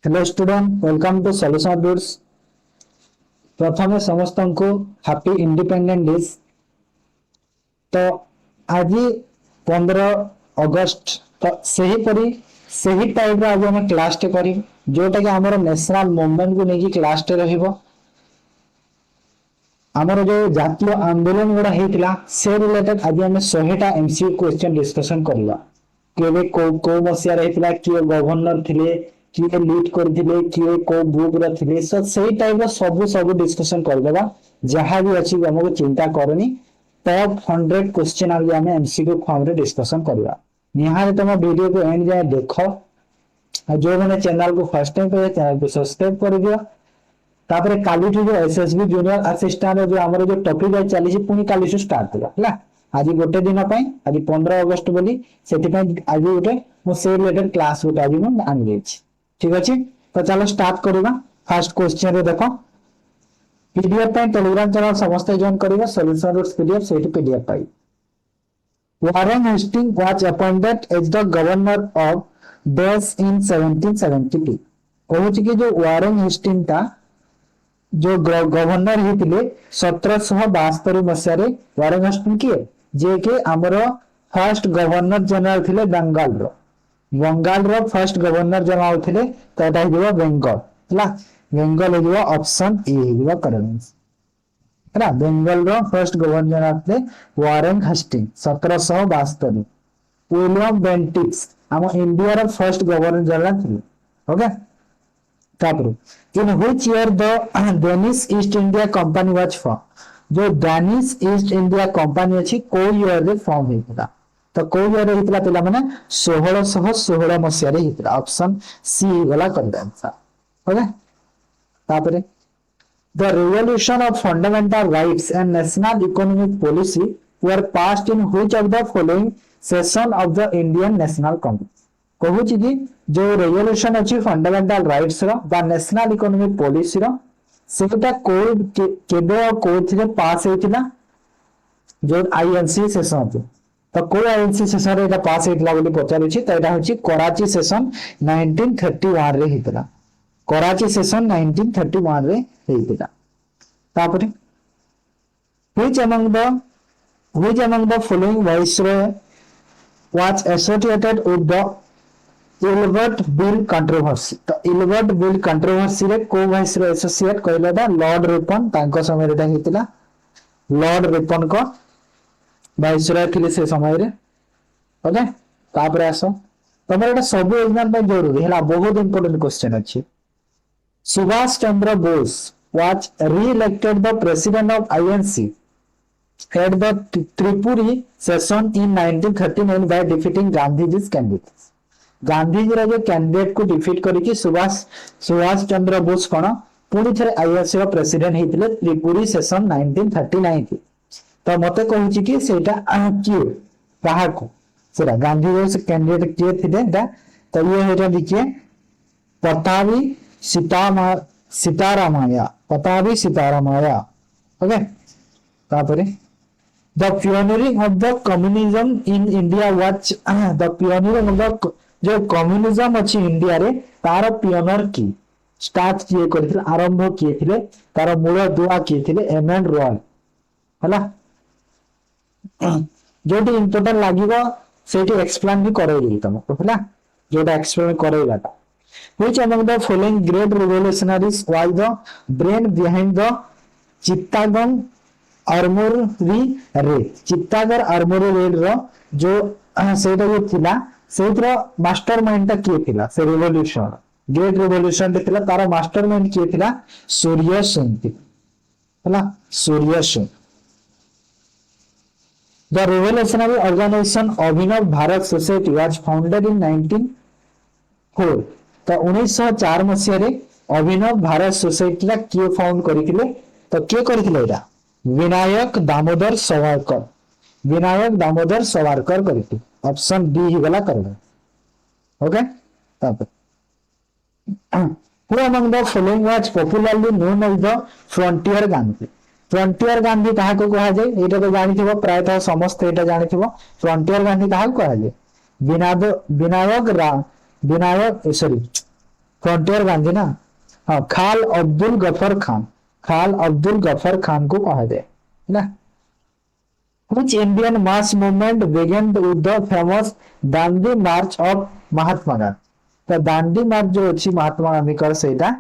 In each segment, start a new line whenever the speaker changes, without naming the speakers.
Hello student, welcome to solution roots. प्रथम समस्त को हैप्पी इंडिपेंडेंट डेज। तो आज 15 अगस्त, तो सही टाइप आज हम क्लास टे करी जोटा कि आमर नेशनल मूवमेंट को लेकिन क्लास टे रहिबो। आमर जो जातीय आंदोलन गुड़ा होता से रिलेटेड आज आम 100टा एमसीक्यू क्वेश्चन डिस्कशन करवा। केवे को मसीहा होता, किए गवर्नर थिले, किए लीड करथिले, किए को बुक रे थिले, सही टाइप रो सब डिस्कशन करदेबा। जहां भी अछि हमको चिंता करनी। टॉप 100 क्वेश्चन आज आम एमसीक्यू फॉर्म रे डिस्कशन करवा। निहार तुम वीडियो को एंड जाए देख। जो मैंने चैनल को फर्स्ट टाइम पे चैनल को सब्सक्राइब कर दियो। तापर काली जो एसएसबी जूनियर असिस्टेंट जो हमर जो टॉपिक है चली पुनी काली से स्टार्ट होला हला। आज गोटे दिन पई आज 15 अगस्त बोली सेति पई आज गोटे मो से रिलेटेड क्लास गोटे आज मो आन गेछ। ठीक अछि, तो चलो स्टार्ट करबा। फर्स्ट क्वेश्चन रे देखो, पीडीएफ पे टेलीग्राम चैनल समस्त जॉइन करबा। सॉल्यूशन रूट्स पीडीएफ सेति पीडीएफ पाई। Warren Hasting was appointed as the governor of देश इन 1772। कहूची कि जो वारेन हेस्टिंग ता जो गवर्नर होते 1772 मसीह वारेन हेस्टिंग किए जे के आमर फर्स्ट गवर्नर जनरल थे बंगाल रो फर्स्ट गवर्नर जनरल थे। तो यहाँ बेंगल है, बेंगल हो ऑप्शन ए हो करेक्ट है। बेंगल रो फर्स्ट गवर्नर जनरल थे वारेन हेस्टिंग 1772। विलियम बेंटिक्स आम इंडिया रो फर्स्ट गवर्नर जनरल थे। Okay, in which year the Danish east India company was form. जो डेनिश ईस्ट इंडिया कंपनी अछि को ईयर रे फॉर्म हेतला। तो को ईयर रे हेतला पिला माने 1616 मसिया रे हेतला। ऑप्शन सी वाला कर आंसर। ओके, तापरे the revolution of fundamental rights and national economic policy were passed in which of the following session of the Indian National Congress. कहूची कि जो रेवोल्यूशन अछि फंडामेंटल राइट्स रो बा नेशनल इकोनॉमिक पॉलिसी रो सेटा code केबे और कोड थिले पास हेतिला जो आईएनसी सेशन अछि। तो को आईएनसी सेशन रे एटा पास हेतिला बोली पचारि छि। तो एटा होछि कराची सेशन 1931 रे हेतिला। कराची सेशन 1931 रे हेतिला। तापरे which among the following viceroy was associated with the Ilbert bill controversy. तो इलबर्ट बिल कंट्रोवर्सी रे को वाइस रो एसोसिएट कहले बा लॉर्ड रिपन। तांको समय रे हेतिला लॉर्ड रिपन को वाइस रो थिले से समय रे। ओके, तापर आसो तमरे एटा सब एग्जाम पे जरूरी हैला, बहुत इंपोर्टेंट क्वेश्चन अछि। Subhash Chandra Bose was re-elected the president of INC at the Tripuri session in 1939 by defeating Gandhiji's candidate। Gandhiji जो कैंडिडेट को डिफीट करके सुभाष चंद्र बोस कौन पुणी थे आईएनसी प्रेसिडेंट होते त्रिपुरी सेशन 1939 की। तो मत कहूँ कि सेटा किए क्या गांधी कैंडिडेट किए थे। तो ये देखिए पताबी सीतारामैया। ओके, तापरे the pioneering of the communism in India was the pioneering of the जो कम्युनिज्म अच्छी इंडिया रे तार पियोनर की स्टार्ट किए करथिले, आरंभ किए थिले, तार मूल दुआ किए थिले एमएन रॉय हला। जोटी इंपोर्टेंट लागिबो सेठी एक्सप्लेन भी करेइली तुमको हला, जोटा explain करेइलाटा। which among the following great revolutionaries was the brain behind the Chittagong armoury raid. Chittagong armoury raid रो जो सेटा जो थिला सेtra मास्टर माइंड ता किए थिला से रिवॉल्यूशन ग्रेट रिवॉल्यूशन रे थिला। तार मास्टर माइंड किए थिला सूर्य सेन हला, Surya Sen. The revolutionary organisation Abhinav Bharat society was founded in 1904। तो 1904 मसिया रे अभिनव भारत सोसाइटी ला किए फाउंड करिथिले। तो के करिथिले एटा विनायक दामोदर सावरकर। विनायक दामोदर सावरकर करती। ऑप्शन डी ही वाला कर दो। ओके, तब who among the following was popularly known as the frontier Gandhi. Frontier Gandhi कहा को कहा जाए एटा तो जानि थिबो, प्रायतः समस्त एटा जानि थिबो। फ्रंटियर गांधी कहा को कहा जाए विनायक फ्रंटियर गांधी ना। हाँ, खाल अब्दुल गफर खान, खाल अब्दुल गफर खान को कहा जाए ना। Which Indian mass movement began with the famous Dandi march of Mahatma Gandhi? तो दांडी मार्च जो अच्छी महात्मा गांधी कर सेटा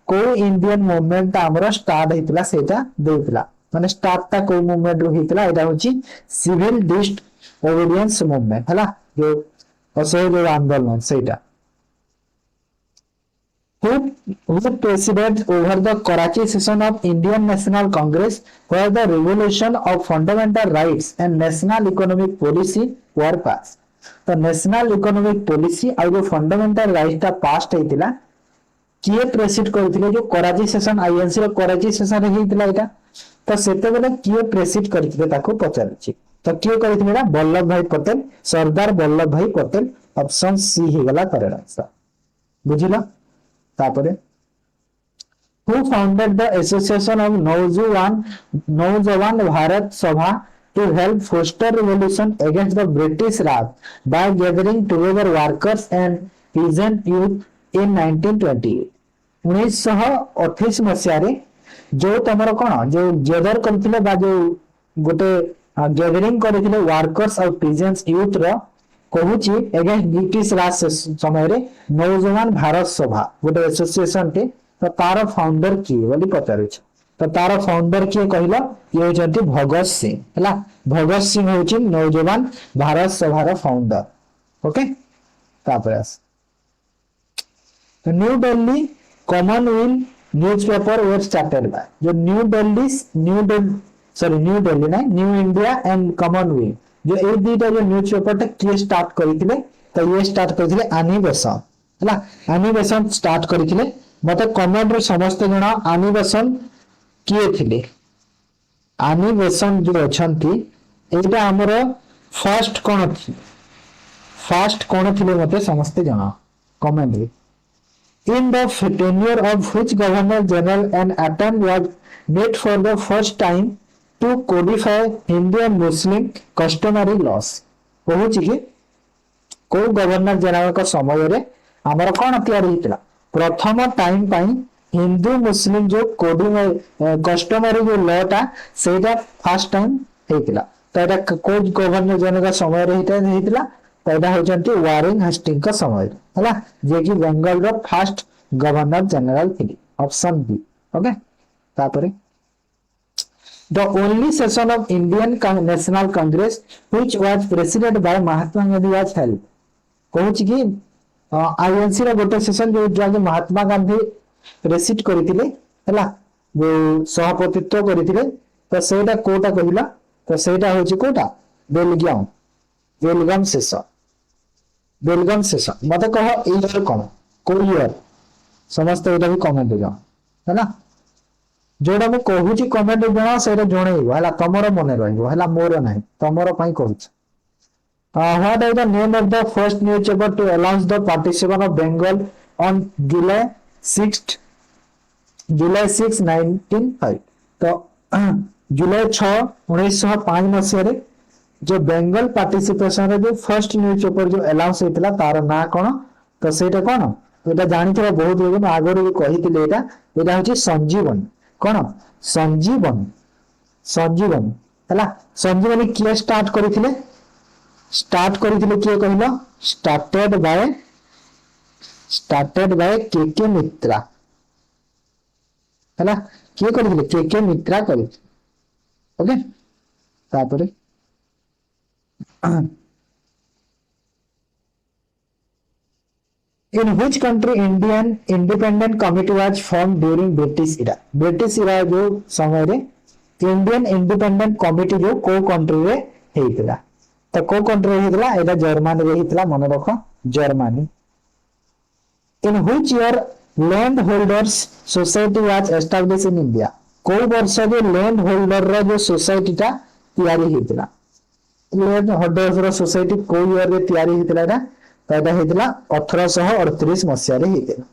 को इंडियन मूवमेंट हमरो स्टार्ट हेतला सेटा देउतला माने स्टार्ट ता को मूवमेंट रो हेतला एटा होची सिविल डिस्ट ओबीडियंस मूवमेंट हला जो असहयोग आंदोलन सेटा। who presided over the Karachi session of Indian National Congress where the Revolution of Fundamental Rights and National Economic Policy were passed? तो नेशनल इकोनॉमिक पॉलिसी और जो फंडामेंटल राइट ता पास्ट हेतिला किए प्रेसिड करथिले जो कराची सेशन आईएनसी रो कराची सेशन रे हेतिला एटा। तो सेते बेले किए प्रेसिड करथिले ताको पचारछि तो किए करथिले ना वल्लभ भाई पटेल, सरदार वल्लभ भाई पटेल। ऑप्शन सी हे गला करेक्ट आंसर बुझिला। तापरे who founded the association of नौजवान भारत सभा to help foster revolution against the British Raj by gathering together workers and peasant youth in 1928? 1928 मसीह जो तमर कौन जो गैदर करथिले बा जो गोटे गैदरिंग करथिले वर्कर्स और पीजेंट्स यूथ रो कहूची अगेंस्ट ब्रिटिश राज समय रे नौजवान भारत सभा गोटे एसोसिएशन टे तो तार फाउंडर किए बोली पचारुछ। तो तार फाउंडर किए कहला ये होचंती भगत सिंह हला। भगत सिंह होची नौजवान भारत सभा रो फाउंडर। ओके तापर आस तो new Delhi Commonwealth newspaper were started by जो न्यू दिल्ली ना न्यू इंडिया एंड कॉमनवेल्थ जो ए दुईटा जो न्यूज़पेपर टा किए स्टार्ट करथिले तो ये स्टार्ट करथिले आनी बेसन हला। आनी बेसन स्टार्ट करथिले मते कमेंट रे समस्त जणा आनी बेसन किए थिले। आनी बेसन जो अछंती एटा हमरो फर्स्ट कोन थिले मते समस्त जणा कमेंट रे। In the tenure of which Governor General an attempt was made for the first time to codify Hindu and Muslim customary laws? कहूची कि को गवर्नर जनरल का समय रे हमर कोन तयारी हितला प्रथम टाइम पाई हिंदू मुस्लिम जो कोडिंग कस्टमरी जो लॉ ता सेटा फर्स्ट टाइम हेतिला। तो एटा को गवर्नर जनरल का समय रे हितला पैदा हो जंती वारिंग हेस्टिंग का समय हला जे कि बंगाल रो फर्स्ट गवर्नर जनरल थी। Option B okay. तापरे the only session of Indian National Congress which was presided by Mahatma Gandhi was held कहूच कि आईएनसी रो गोटे सेशन जो जो महात्मा गांधी प्रेसिड करथिले हला जो सभापतित्व करथिले तो सेटा कोटा कहिला तो सेटा होची कोटा बेलगाम सेशन मते कह ईयर कोन को ईयर समस्त एटा भी कमेंट दे है ना जोड़ा मैं कहूची कमेंट जणा सेटा जणैबो हला तमरो मने रहइबो हला मोर नाही तमरो पई कहूच। What is the name of the first newspaper to announce the participation of Bengal on July 6, 1905? तो जुलाई 6 1905 मसीह रे जो बेंगल पार्टिसिपेशन रे जो फर्स्ट न्यूज़पेपर जो अनाउंस हेतला तार ना कोन तो सेटा कोन एटा जानिथरा बहुत लोग मैं आगरो भी कहिथिले एटा होची संजीवन कोन संजीवन हला। संजीवन किए स्टार्ट करथिले किए कहलो स्टार्टेड बाय के मित्रा हला किए करथिले के मित्रा करि ओके। तापरे In which country Indian Independent Committee was formed during British era? British era जो समय रे Indian Independent Committee जो को कंट्री रे हेतला तो को कंट्री रे हेतला एटा जर्मनी रे हेतला मन रखो Germany. In which year Land Holders Society was established in India? को वर्ष जो लैंड होल्डर रो जो सोसाइटी ता तयारी हेतला लैंड होल्डर्स रो सोसाइटी को ईयर रे तयारी हेतला ना पैदा हेतला 1838 मसिया रे हेतला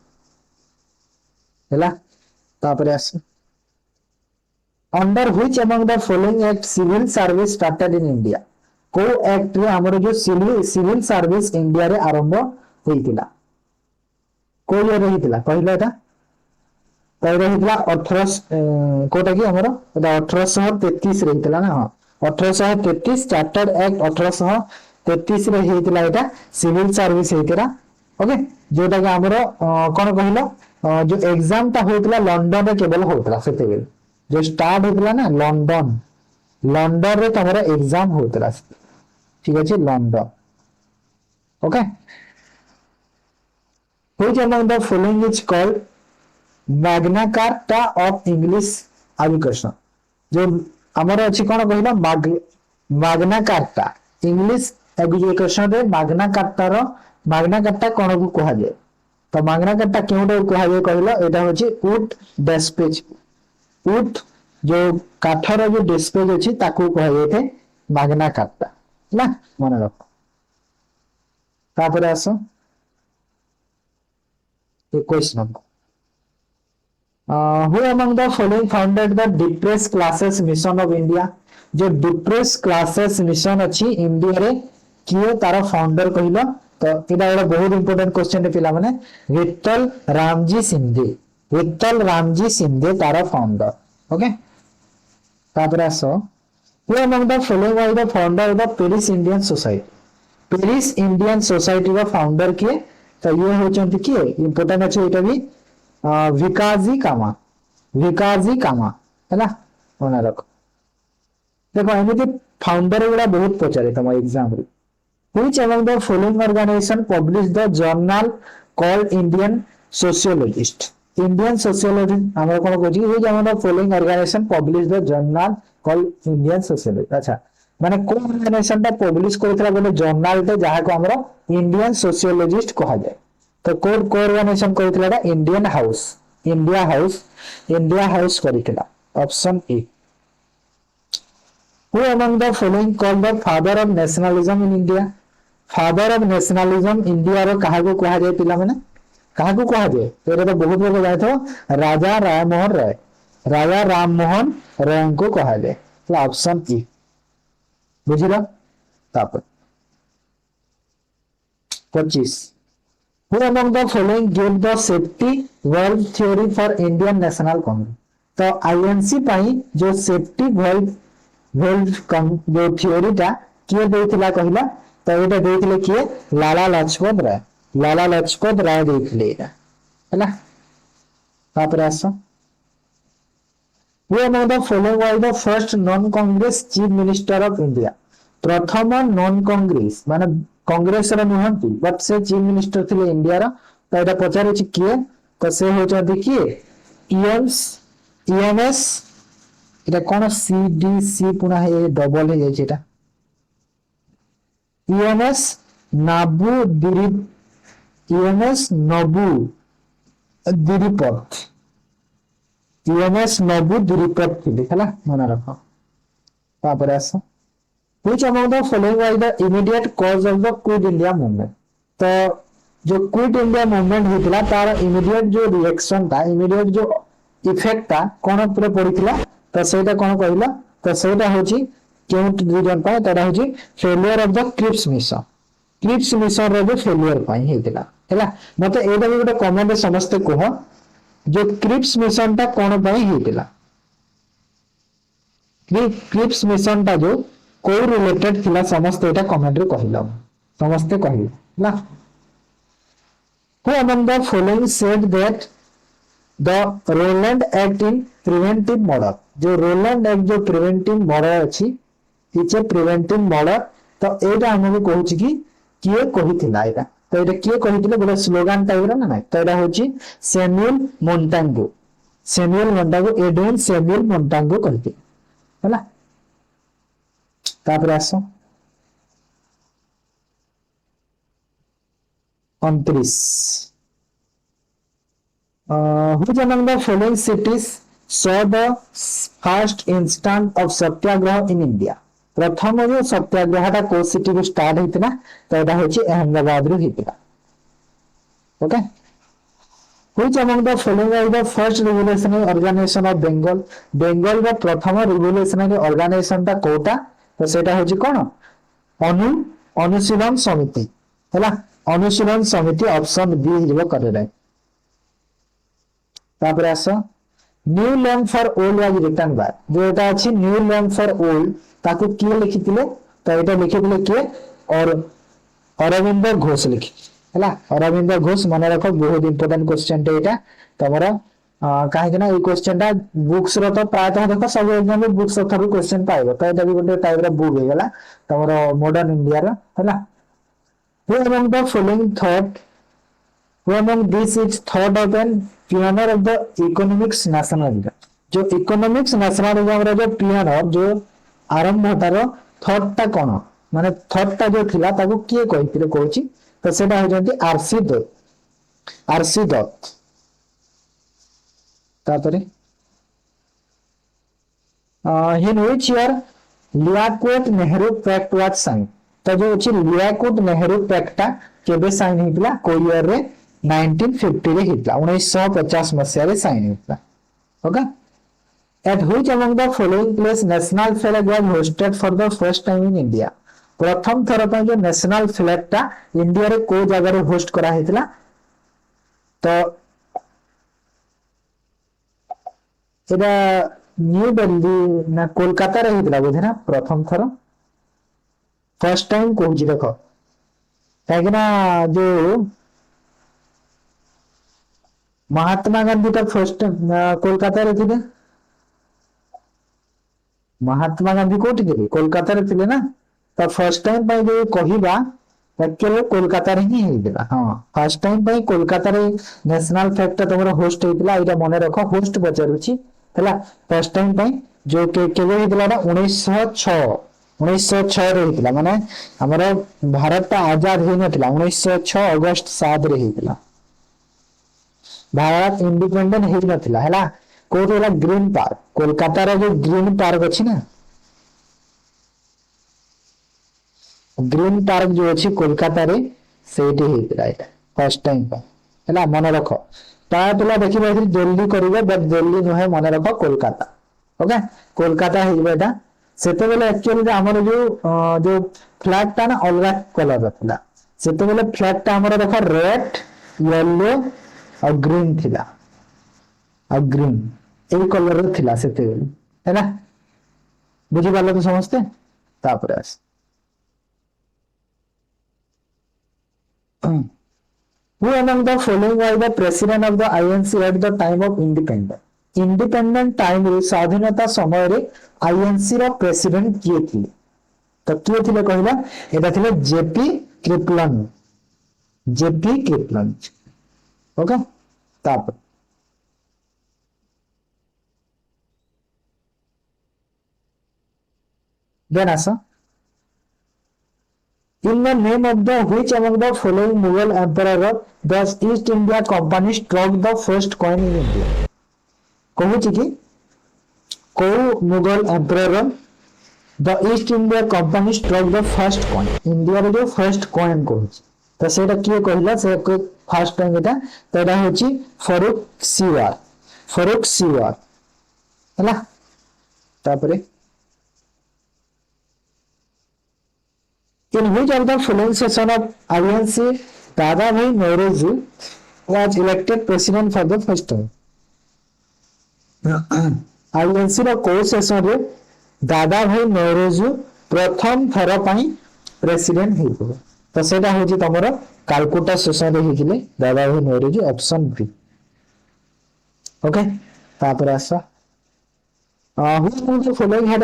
हैला। तापरे आस under which among the following act civil service started in India? को एक्ट रे हमर जो सिविल सर्विस इंडिया रे आरंभ होइतिला कोई इयर हितला कहला एटा तैयार हितला 18 कोटा की हमरो एटा 1833 रे हितला ना। हां 1833 चार्टर्ड एक्ट 1833 रे हितला एटा सिविल सर्विस हितला। ओके जोटा कि हमरो कोन कहलो जो एग्जाम ता होतला लंदन रे केवल होतला सेते बेल जो स्टार्ट होतला ना लंदन लंदन रे तमरा एग्जाम होतला ठीक अछि London. Okay which among the following is called Magna carta of English education जो हमर अछि कोन कहला मैग्ना कार्टा इंग्लिश एजुकेशन रे मैग्ना कार्टा कोन को कहा जाय तो मैग्ना कार्टा केउटा कहा जाय कहला एटा होछि वुड डेस्पेज वुड जो काठर जो डेस्पेज अछि ताकू कहा जाय थे मैग्ना कार्टा ना मन रख तापर आसो ए question who among the following founded the depressed classes mission of India जो depressed classes mission अछि इंडिया रे कियो तार फाउंडर कहिलो तो एटा एटा बहुत इंपोर्टेंट क्वेश्चन है पिला माने विठल रामजी सिंधे तार फाउंडर। ओके तापर आसो who among the following was the founder of the Paris Indian Society रो फाउंडर किए तो ये होचंती किए इंपोर्टेंट अछि एटा भी विकाजी कामा है ना होना रखो देखो एमिति फाउंडर गुड़ा बहुत पचारे तम एग्जाम रे which among the following organisation publish the journal called Indian sociologist हमर कोन कोची which among the following organisation publish the journal called Indian sociologist अच्छा माने कोन ऑर्गेनाइजेशन ता पब्लिश करथला बोले जर्नल ते जहा को हमरो इंडियन सोशियोलॉजिस्ट कहा जाय तो कोड ऑर्गेनाइजेशन करथिला इंडिया हाउस करथिला option A. Who among the following called the father of nationalism in India रो कहा को कहा जाय पिला माने कहा को कहा जाय एरे तो बहुत लोग जाय तो राजा राम मोहन राय को कहा जाय तो ऑप्शन ए बुझिला तापर 25 Who among the following gave the safety valve theory for Indian National Congress तो आईएनसी पाई जो सेफ्टी valve जो थ्योरी ता किए देथिला कहिला तो एटा देथिले किए लाला लाजपत राय देथिले हैला तापर आसो Who among the following was the first non-Congress chief minister of India प्रथम नॉन कांग्रेस माने कांग्रेस रे नहंती बट से चीफ मिनिस्टर थिले इंडिया रा तो एटा पचारे छि किए तो से हो जदी किए ईएमएस एटा कोन सीडीसी पुना है डबल है जाय एटा ईएमएस नबू दिरिपत थिले हला मना रखो तापर आसो Which among the following was the immediate cause of the Quit India movement तो जो क्विट इंडिया मूवमेंट होतिला तार इमीडिएट जो रिएक्शन था इमीडिएट जो इफेक्ट था कोन पूरे पड़िथिला तो सेटा कोन कहला तो सेटा होची केउट रीजन पा तडा होची failure of the Cripps mission रे जो फेलियर पाई हेतिला हैला मते एटा भी गोटे कमेंट समस्त कहो जो क्रिप्स मिशन ता कोन पाई हेतिला क्रिप्स मिशन ता जो को रिलेटेड थिला समस्त एटा कमेंट रे कहिला समस्त कहिला ना Who among the following said that the Rowland Act in preventive murder जो Rowland Act जो preventive murder अछि इच preventive murder तो एटा हमहु कहूची कि किए कहिथिला एटा तो एटा किए कहिथिले गोटे स्लोगन टाइप रो ना तो एटा होची सैमुअल मोंटागो एडविन सैमुअल मोंटागो कहथि हैला तापर आसो 29 which among the following cities saw the first instance of Satyagraha in India प्रथम जो सत्याग्रह ता को सिटी को स्टार्ट हितना तो एटा होची अहमदाबाद रो हितना okay which among the following was the first revolutionary organization of Bengal रो प्रथम revolutionary organization ता कोटा तो सेटा होची कोन अनुशीलन समिति हैला अनुशीलन समिति ऑप्शन बी हिजबो करे तापर आस new land for old was written by जो एटा अछि न्यू लैंड फॉर ओल्ड ताको किए लिखिथिले तो एटा लिखिथिले किए और अरविंद घोष लिखि हैला अरविंद घोष मन रख बहुत इंपोर्टेंट क्वेश्चन टे एटा तमरा काहे ना ई क्वेश्चन टा बुक्स रो तो प्राय तो देखो सब एग्जाम में बुक्स थरु क्वेश्चन पाइबो तो एटा भी गोटे टाइप रो बुक हे गेला तमरो मॉडर्न इंडिया रो हैला who among the following thought who among this is thought of an pioneer of the economics nationalism जो इकोनॉमिक्स नेशनलिज्म रो जो पियोनियर जो आरंभ तार थॉट ता कोन माने थॉट ता जो थिला ताको किए कहिथिले कहूची तो सेटा हो जंती आरसी दत्त तापरे in which year Liaquat Nehru pact was sign तो जो अछि लियाकत नेहरू पैक्ट ता केबे साइन हितला को ईयर रे 1950 रे हितला 1950 मसिया रे साइन हितला okay at which among the following place national flag was hosted for the first time in India प्रथम थर पर जो नेशनल फ्लैग ता इंडिया रे को जगह रे होस्ट करा हेतला तो एदा न्यू दिल्ली ना कोलकाता रे हेतला बुझे ना प्रथम थर फर्स्ट टाइम कहूची देखो काहेकना जो महात्मा गांधी का फर्स्ट कोलकाता रे थिले महात्मा गांधी कोठी थे कोलकाता रे थिले ना तो फर्स्ट टाइम पे जो कहिबा एक्चुअली कोलकाता रे ही हेला हां फर्स्ट टाइम पे कोलकाता रे नेशनल फैक्ट तमरो होस्ट हेतला एटा मने रखो होस्ट बचारुची हला फर्स्ट टाइम पे जो केबे हेतला ना 1906 रे हेतला माने हमरो भारत ता आजाद हे नथला 1906 अगस्त 7 रे हेतला भारत इंडिपेंडेंट हे नथला हला कोठी हला ग्रीन पार्क कोलकाता रे जो ग्रीन पार्क अछि ना ग्रीन पार्क जो अछि कोलकाता रे सेठी हेतला एटा फर्स्ट टाइम पर हला मन रखो ता तला देखि बाथि दिल्ली करिवे बट दिल्ली न है मन रखो कोलकाता ओके कोलकाता हे बेटा सेते बेले एक्चुअली हमर जो फ्लैग ता ना अलगा कलर रखला सेते बेले फ्लैग ता हमर रखो रेड येलो और ग्रीन थिला और ग्रीन ए कलर रे थिला सेते बेले हैला बुझि पालो तो समझते तापर आस who among the following was the president of the INC at the time of independent time रे स्वाधीनता समय रे INC रो प्रेसिडेंट किए थिले तो किए थिले कहला एटा थिले जेपी क्रिपलन ओके तापर देन आसा in the name of the which among the following Mughal emperor does East India Company struck the first coin in India कहूची कि को Mughal emperor the East India company struck the first coin India रे जो first coin कहूची तो सेटा किए कहला से फर्स्ट टाइम एटा तो एटा होची फरूक सीवार हला तापरे in which of the following session of INC Dadabhai Naoroji was elected president for the first time INC रो को सेशन रे दादाभाई नौरोजी प्रथम थर पई प्रेसिडेंट हेबो तो सेटा होची तमरो कालकाटा सेशन रे हिजिले Dadabhai Naoroji option B okay तापर आसा who among the following had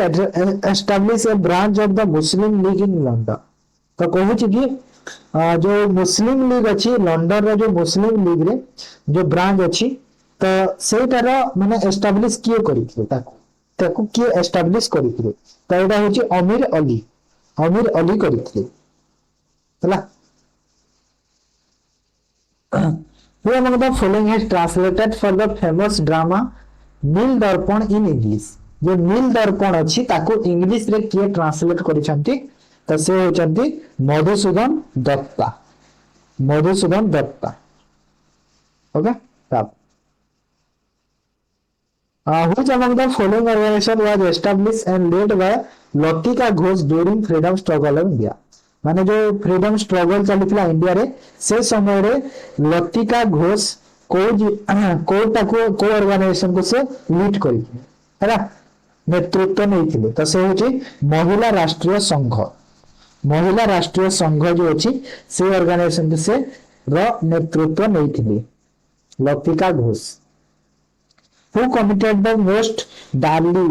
established a branch of the Muslim League in London तो कहूची कि जो मुस्लिम लीग अछि लंदन रो जो मुस्लिम लीग रे जो ब्रांच अछि तो सेटार माने एस्टैब्लिश किए करिथिले ताको किए एस्टैब्लिश करिथिले तो एटा होची अमीर अली करिथिले हला who among the following has translated for the famous drama नील दर्पण इन इंग्लिश जो नील दर्पण अछि ताको इंग्लिश रे किए ट्रांसलेट करिसंती तो से होचंती मधुसूदन दत्ता ओके तब which among the following organization was established and led by Latika Ghosh during freedom struggle of India माने जो फ्रीडम स्ट्रगल चलुतला इंडिया रे से समय रे लतिका घोष कोटा को ऑर्गेनाइजेशन को से लीड करी है नेतृत्व नहीं तो से हूँ महिला राष्ट्रीय संघ महिला राष्ट्रीय संघ जो अच्छी से ऑर्गेनाइजेशन से नेतृत्व नहीं Latika Ghosh who committed the most daring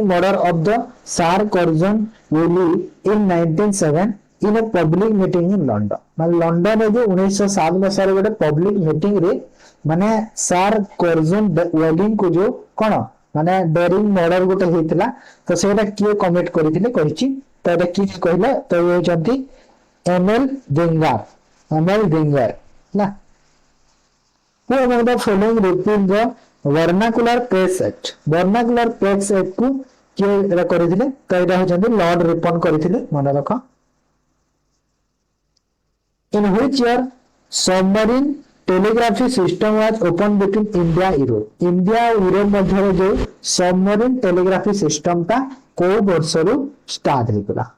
murder of the Tsar Curzon Woolley in 1907 in a public meeting in London माने लंडन रे जो 1907 में सारे गोटे पब्लिक मीटिंग रे माने सार कर्जन वूली को जो कोन माने डेरिंग मर्डर गोटे हेतिला तो सेटा किए कमिट करिथिले कहिछि तो एटा कि कहला तो ये जंती एमएल डिंगर ना Who among the following repealed the Vernacular Press Act? Vernacular Press Act को किए करिथिले तो एटा होचंदी लॉर्ड रिपन करिथिले मन रख In which year submarine telegraphy system was opened between India and Europe India और यूरोप मध्य जो सबमरीन टेलीग्राफी सिस्टम ता को वर्ष रु स्टार्ट हेतिला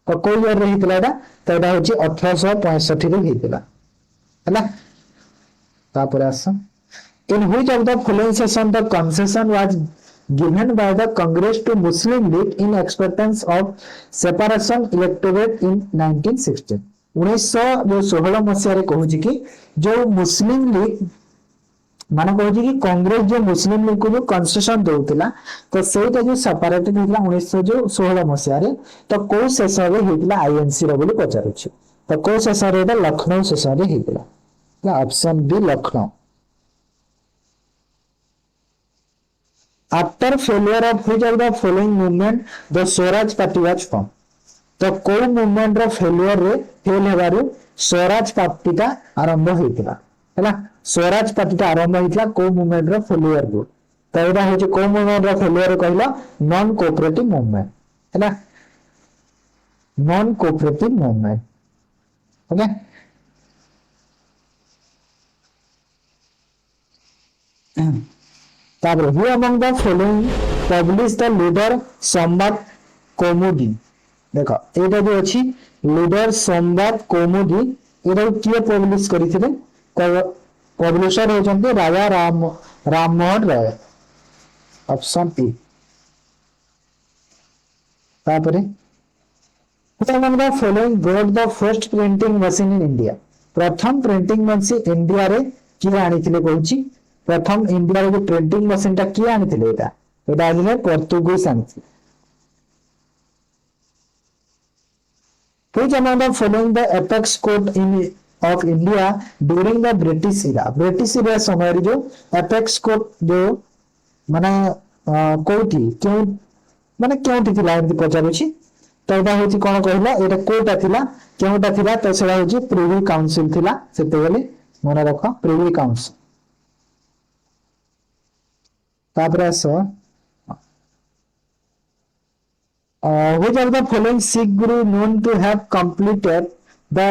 तो कोई ईयर रे हेतिला एटा तो एटा होची 1865 रे हेतिला हैला In which of the following session the concession was given by the Congress to Muslim League in expectance of separation electorate in 1916 1916 मसीह कहूँ कि जो मुस्लिम लीग मान कहूँ कि कांग्रेस जो मुस्लिम लीग को जो कंसेशन देउतिला तो सेटा जो सेपरेट होइला 1916 मसीह तो को सेशन रे होइला आईएनसी रो बोली पचारुछि तो को सेशन रे लखनऊ सेशन रे होइला option B Lucknow after failure of which of the following movement the Swaraj party was form तो को मूवमेंट रो फेलियर रे फेल हेबारु स्वराज पार्टी का आरंभ होइतिला हैला स्वराज पार्टी का आरंभ होइतिला को मूवमेंट रो फेलियर रो तो एटा होचे को मूवमेंट रो फेलियर कहला नॉन कोऑपरेटिव मूवमेंट हैला नॉन कोऑपरेटिव मूवमेंट ओके तापर who among the following published the leader संवाद कौमुदी देखो एटा जो अछि लीडर संवाद कौमुदी एटा किए पब्लिश करिथिले पब्लिशर हो जंते राजा राम मोहन राय ऑप्शन बी तापर who among the following brought the first printing machine in India प्रथम प्रिंटिंग मशीन इंडिया रे किए आनिथिले कहूची प्रथम इंडिया रे जो प्रिंटिंग मशीन ता किए आनिथिले एटा आनिले Portuguese आनिथिले Which among the following the apex court of India during the British era British era समय रे जो apex court जो माने कोठी क्यों माने क्योंठी थिला एमति पचारुछि तो एटा होछि कोन कहला एटा कोटा थिला क्योंटा थिला तो सेटा होछि प्रिवी काउंसिल थिला सेते बेले मन रख प्रिवी काउंसिल तापर सो which of the following Sikh guru known to have completed the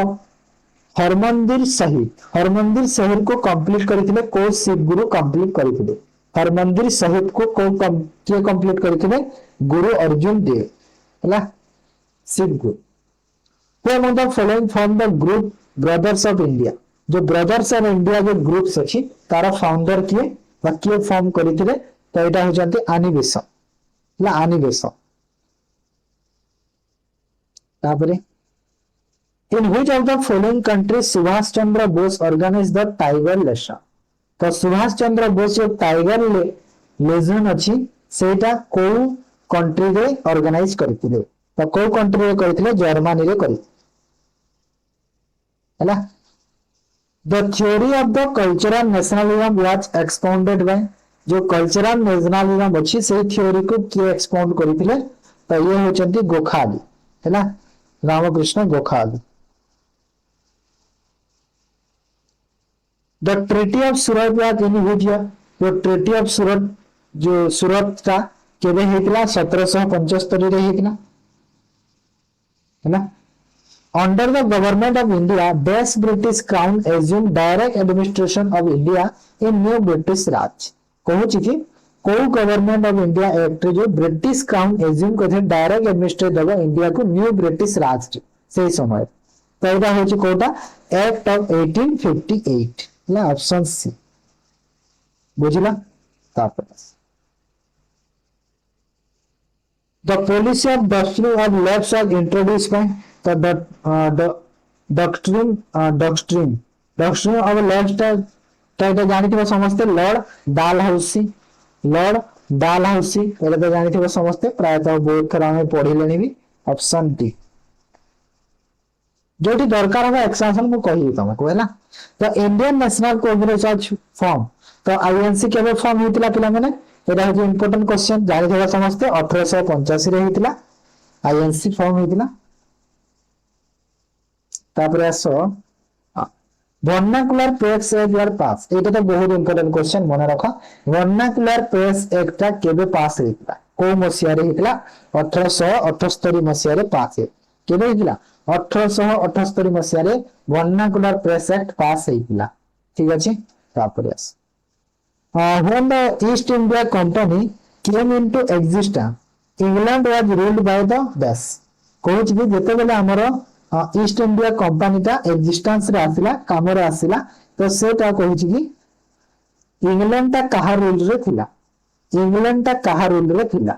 Harmandir Sahib को कंप्लीट करथिले को सिख गुरु कंप्लीट करथिले हरमंदिर साहिब को किए कंप्लीट करथिले गुरु अर्जुन देव हला सिख गुरु who among the following form the group brothers of India जो ब्रदर्स ऑफ इंडिया जो ग्रुप्स अछि तारा फाउंडर किए वा किए फॉर्म करथिले तो एटा हो जंती आनिबेस तापरे in which of the following countries Subhash Chandra Bose organized the Tiger Legion तो सुभाष चंद्र बोस जो टाइगर लेजन अछि सेटा को कंट्री रे ऑर्गेनाइज करथिले तो को कंट्री रे करथिले जर्मनी रे करि हला the theory of the cultural nationalism was expounded by जो कल्चरल नेशनलिज्म अछि से थ्योरी को के एक्सपाउंड करथिले तो ये होचंती गोखले हला Ramakrishna Gokhale The Treaty of Surat was in which year? जो Treaty of Surat जो सूरत का केबे हेतला 1775 रे हेतला है ना Under the government of India this British crown assumed direct administration of India in new British Raj कहूची कि को गवर्नमेंट ऑफ इंडिया एक्ट जो ब्रिटिश क्राउन एज्यूम करथे डायरेक्ट एडमिनिस्ट्रेट दबा इंडिया को न्यू ब्रिटिश राज से समय तो एटा होची कोटा एक्ट ऑफ 1858 ହେଲା ଅପସନ ସି ବୁଝିଲା। ତାପରେ the policy of doctrine of lapse was introduced by the doctrine doctrine of left ଏଇଟା ଜାଣିଥିବ ସମସ୍ତେ ଲର୍ଡ ଡାଲ ହାଉସି। ଲର୍ଡ ଡାଲ ହାଉସି ଏଇଟା ତ ଜାଣିଥିବ ସମସ୍ତେ, ପ୍ରାୟତଃ ବହୁତ ଥର ଆମେ ପଢିଲେଣି ବି। ଅପସନ ଡି ଯୋଉଠି ଦରକାର ହବ ଏକ୍ସାମ୍ପଲ ମୁଁ କହିବି ତମକୁ ହେଲା। ତ ଇଣ୍ଡିଆନ ନ୍ୟାସନାଲ କଂଗ୍ରେସ ଫର୍ମ, ତ ଆଇଏନସି କେବେ ଫର୍ମ ହେଇଥିଲା ପିଲାମାନେ? ଏଇଟା ହଉଛି ଇମ୍ପୋର୍ଟାଣ୍ଟ କ୍ୱେଶ୍ଚନ, ଜାଣିଥିବା ସମସ୍ତେ 1885 ରେ ହେଇଥିଲା ଆଇଏନସି ଫର୍ମ ହେଇଥିଲା। ତାପରେ ଆସ vernacular press act were passed, ଏଇଟା ତ ବହୁତ ଇମ୍ପୋର୍ଟାଣ୍ଟ କ୍ୱେଶ୍ଚନ ମନେ ରଖ। vernacular press act ଟା କେବେ ପାସ୍ ହେଇଥିଲା, କୋଉ ମସିହାରେ ହେଇଥିଲା? 1878 ମସିହାରେ ପାସ୍ ହେଇଥିଲା। କେବେ ହେଇଥିଲା? 1878 ମସିହାରେ vernacular press act ପାସ୍ ହେଇଥିଲା। ଠିକ ଅଛି। ତାପରେ ଆସ when the East India Company came into existence, England was ruled by the dash। କହୁଛି କି ଯେତେବେଳେ ଆମର ଇଷ୍ଟ ଇଣ୍ଡିଆ କମ୍ପାନୀଟା ଏକ୍ଜିଷ୍ଟାନ୍ସ ରେ ଆସିଲା, କାମରେ ଆସିଲା, ତ ସେଟା କହୁଛି କି ଇଂଲଣ୍ଡ ଟା କାହା ରୁଲରେ ଥିଲା? ଇଂଲଣ୍ଡ ଟା କାହା ରୁଲରେ ଥିଲା?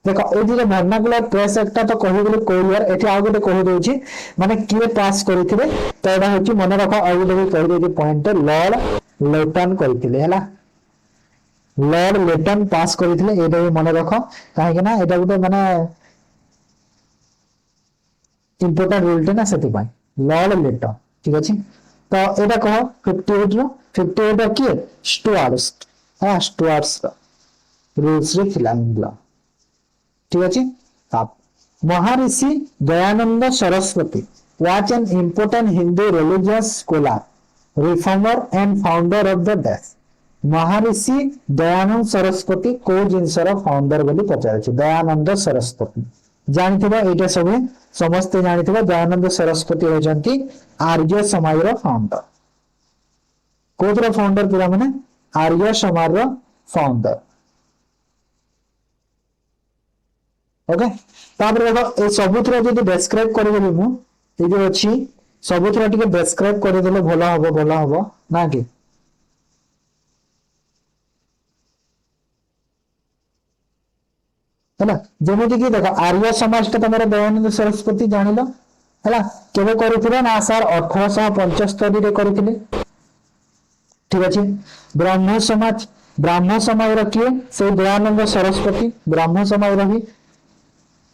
ଦେଖ ଏଇଥିରେ ଭର୍ଣ୍ଣାକୁଲାର ପ୍ରେସ୍ ଆକ୍ଟ ଟା ତ କହିଦେଲି କୋଉ ଇୟର, ଏଠି ଆଉ ଗୋଟେ କହିଦଉଛି ମାନେ କିଏ ପାସ୍ କରିଥିଲେ। ତ ଏଇଟା ହଉଛି ମନେ ରଖ, ଆଉ ଗୋଟେ ବି କହିଦଉଛି ପଏଣ୍ଟ, ଲର୍ଡ ଲେଟନ କରିଥିଲେ ହେଲା। ଲର୍ଡ ଲେଟନ ପାସ୍ କରିଥିଲେ, ଏଇଟା ବି ମନେ ରଖ, କାହିଁକି ନା ଏଇଟା ଗୋଟେ ମାନେ ଇମ୍ପୋର୍ଟାଣ୍ଟ ରୁଲଟେ ନା, ସେଥିପାଇଁ ଲର୍ଡ ଲେଟନ। ଠିକ ଅଛି। ତ ଏଇଟା କହ 58 ର 58 କିଏ? ଷ୍ଟୁଆର୍ଟସ। ହଁ ଷ୍ଟୁଆର୍ଟସ ରୁଲ୍ସ ରେ ଥିଲା। ଠିକ ଅଛି। ମହାରିଷି Dayanand Saraswati was an important Hindu religious scholar, reformer and founder of the dash। ମହାରିଷି Dayanand Saraswati କୋଉ ଜିନିଷର ଫାଉଣ୍ଡର ବୋଲି ପଚାରୁଛି? ଦୟାନନ୍ଦ ସରସ୍ୱତୀ ଜାଣିଥିବ, ଏଇଟା ସବୁ ସମସ୍ତେ ଜାଣିଥିବ। ଦୟାନନ୍ଦ ସରସ୍ୱତୀ ହେଉଛନ୍ତି ଆର୍ଯ୍ୟ ସମାଜର ଫାଉଣ୍ଡର। କୋଉଥିର ଫାଉଣ୍ଡର ପିଲାମାନେ? ଆର୍ଯ୍ୟ ସମାଜର ଫାଉଣ୍ଡର। ଓକେ। ତାପରେ ଦେଖ ଏ ସବୁଥିର ଯଦି ଡେସ୍କ୍ରାଇବ କରିଦେବି ମୁଁ, ଏ ଯୋଉ ଅଛି ସବୁଥିର ଟିକେ ଡେସ୍କ୍ରାଇବ କରିଦେଲେ ଭଲ ହବ, ଭଲ ହବ ନା କି? ହେଲା ଯେମିତି କି ଦେଖ ଆର୍ଯ୍ୟ ସମାଜ ଟା ତମର ଦୟାନନ୍ଦ ସରସ୍ୱତୀ ଜାଣିଲ ହେଲା। କେବେ କରିଥିଲେ ନା ସାର୍ 1875 ରେ କରିଥିଲେ। ଠିକ ଅଛି। ବ୍ରାହ୍ମ ସମାଜର କିଏ? ସେଇ ଦୟାନନ୍ଦ ସରସ୍ୱତୀ ବ୍ରାହ୍ମ ସମାଜର ହିଁ,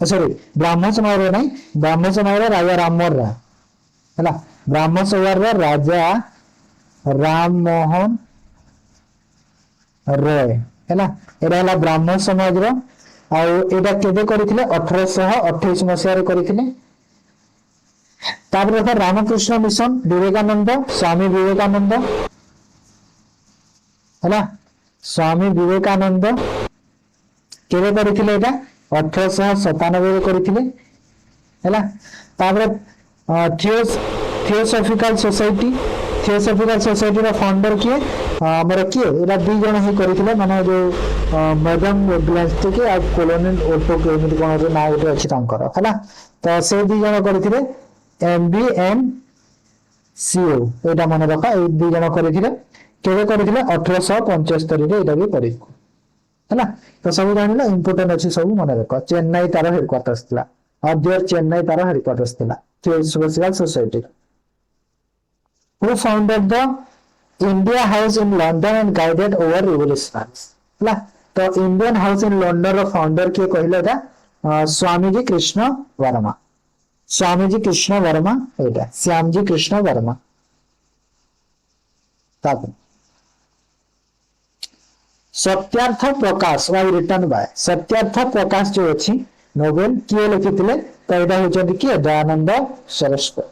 ସରି ବ୍ରାହ୍ମ ସମାଜର ନାହିଁ, ବ୍ରାହ୍ମ ସମାଜର ରାଜା ରାମମୋହନ ରାୟ ହେଲା। ବ୍ରାହ୍ମ ସମାଜର ରାଜା ରାମମୋହନ ରୟ ହେଲା। ଏଇଟା ହେଲା ବ୍ରାହ୍ମ ସମାଜର। ଆଉ ଏଇଟା କେବେ କରିଥିଲେ? 1828 ମସିହାରେ କରିଥିଲେ। ତାପରେ ଦେଖ ରାମକୃଷ୍ଣ ମିଶନ, ବିବେକାନନ୍ଦ, ସ୍ୱାମୀ ବିବେକାନନ୍ଦ ହେଲା। ସ୍ୱାମୀ ବିବେକାନନ୍ଦ କେବେ କରିଥିଲେ? ଏଇଟା 1897 ରେ କରିଥିଲେ ହେଲା। ତାପରେ ଥିଓସଫିକାଲ ସୋସାଇଟି, ଥିଓସଫିକାଲ ସୋସାଇଟିର ଫାଉଣ୍ଡର କିଏ? ଆମର କିଏ? ଏଇଟା ଦି ଜଣ ହିଁ କରିଥିଲେ, ମାନେ ଯୋଉ ମ୍ୟାଡାମ ବ୍ଲାନ୍ସଟିକ୍ ଆଉ କୋଲୋନେଲ ଓଟୋ ଏମିତି କଣ ଗୋଟେ ନାଁ ଗୋଟେ ଅଛି ତାଙ୍କର ହେଲା। ତ ସେ ଦି ଜଣ କରିଥିଲେ। MB and CO ଏଇଟା ମନେ ରଖ, ଏଇ ଦି ଜଣ କରିଥିଲେ। କେବେ କରିଥିଲେ? 1875 ରେ ଏଇଟା ବି କରିଥିଲେ ହେଲା। ତ ସବୁ ଜାଣିଲ, ଇମ୍ପୋର୍ଟାଣ୍ଟ ଅଛି ସବୁ ମନେ ରଖ। ଚେନ୍ନାଇ ତାର ହେଡକ୍ୱାର୍ଟର୍ସ ଥିଲା, ଚେନ୍ନାଇ ତାର ହେଡକ୍ୱାର୍ଟର୍ସ ଥିଲା ଥିଓସଫିକାଲ society. Who founded the India House in London and guided over revolutionaries ହେଲା। ତ ଇଣ୍ଡିଆନ ହାଉସ ଇନ ଲଣ୍ଡନ ର ଫାଉଣ୍ଡର କିଏ କହିଲେ? ଏଟା ସ୍ୱାମୀଜୀ କୃଷ୍ଣ ବର୍ମା। ସ୍ୱାମୀଜୀ କୃଷ୍ଣ ବର୍ମା, ଏଇଟା ଶ୍ୟାମଜୀ କୃଷ୍ଣ ବର୍ମା। ତାପରେ ସତ୍ୟାର୍ଥ ପ୍ରକାଶ ରିଟର୍ନ ବାୟ, ସତ୍ୟାର୍ଥ ପ୍ରକାଶ ଯୋଉ ଅଛି ନୋବେଲ କିଏ ଲେଖିଥିଲେ? ତ ଏଇଟା ହଉଛନ୍ତି କିଏ? Dayanand Saraswati.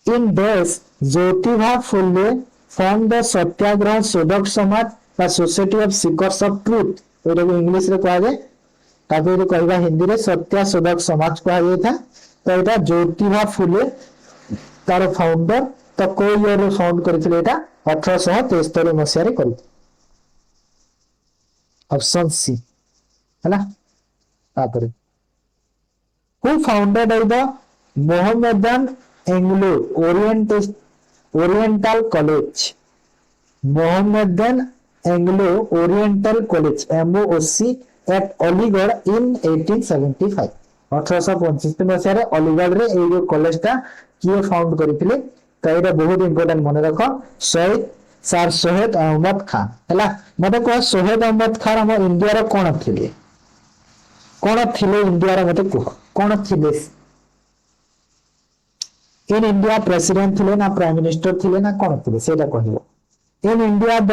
In this, Jyotiba Phule formed the Satyagraha Sodok Samaj ବା Society of Seekers of Truth, ଏଇଟାକୁ ଇଂଲିଶରେ କୁହାଯାଏ, ତାକୁ ଯଦି କହିବା ହିନ୍ଦୀରେ ସତ୍ୟା ସୋଦକ ସମାଜ କୁହାଯାଇଥାଏ। ତ ଏଇଟା ଜ୍ୟୋତିବା ଫୁଲେ ତାର ଫାଉଣ୍ଡର। ତ କୋଉ ଇୟରରେ ଫାଉଣ୍ଡ କରିଥିଲେ? ଏଇଟା 1873 ମସିହାରେ କରିଥିଲେ। ଅପସନ ସି ହେଲା। ତାପରେ who founded the Mohammedan Anglo Orientalist Oriental College, Mohammedan Anglo Oriental College MOOC at Aligarh in 1875। 1875 मसीह रे अलीगढ़ रे ए जो कॉलेज ता किए फाउंड करथिले तो एटा बहुत इंपोर्टेंट मन रख शहीद सर सोहेद अहमद खान हैला। मते कह सोहेद अहमद खान हम इंडिया रो कोन थिले, कोन थिले इंडिया रो मते कह कोन थिले इन इंडिया प्रेसिडेंट थिले ना प्राइम मिनिस्टर थिले ना कोन थिले सेटा कहबो। In India the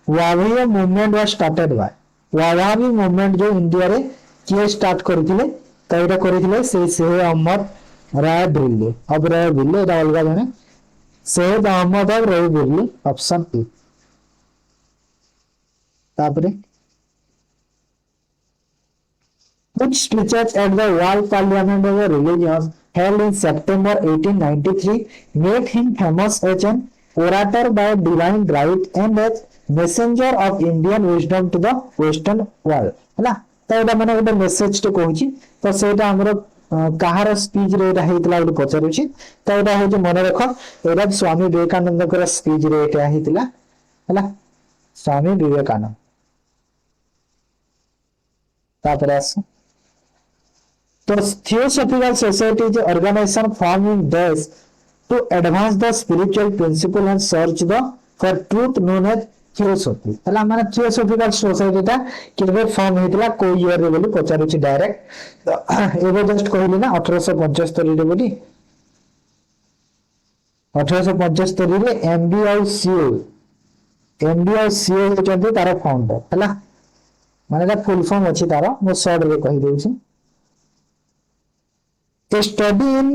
Wahabi movement was started by, Wahabi movement जो इंडिया रे किए स्टार्ट करथिले तो एटा करथिले से अहमद राय बरेली। अब राय बरेली एटा अलगा जने सैयद अहमद और राय बरेली ऑप्शन ए। तापरे which speeches at the World Parliament of Religions held in September 1893 made him famous as an orator by divine right and as messenger of Indian wisdom to the Western world हैला। तो एटा माने गोटे message टे कहूची तो सेटा हमरो कहार speech रे एटा हेतला गोटे पचारुची तो एटा हे जे मन रख एटा स्वामी विवेकानंद कर स्पीच रे एटा हेतला हैला। स्वामी विवेकानंद तापर आस तो theosophical society is organisation form in देश to advance the spiritual principle and search the for truth known as theosophy हला माने थियोसॉफिकल सोसाइटी ता केबे फॉर्म हेतला को ईयर रे बोली पचारुची डायरेक्ट एबे जस्ट कहली ना 1875 रे बोली 1875 रे एमबी और सीओ होचंती तार फाउंडर हला माने दा फुल फॉर्म अछि तार मो शॉर्ट रे कहि देउछी। A study in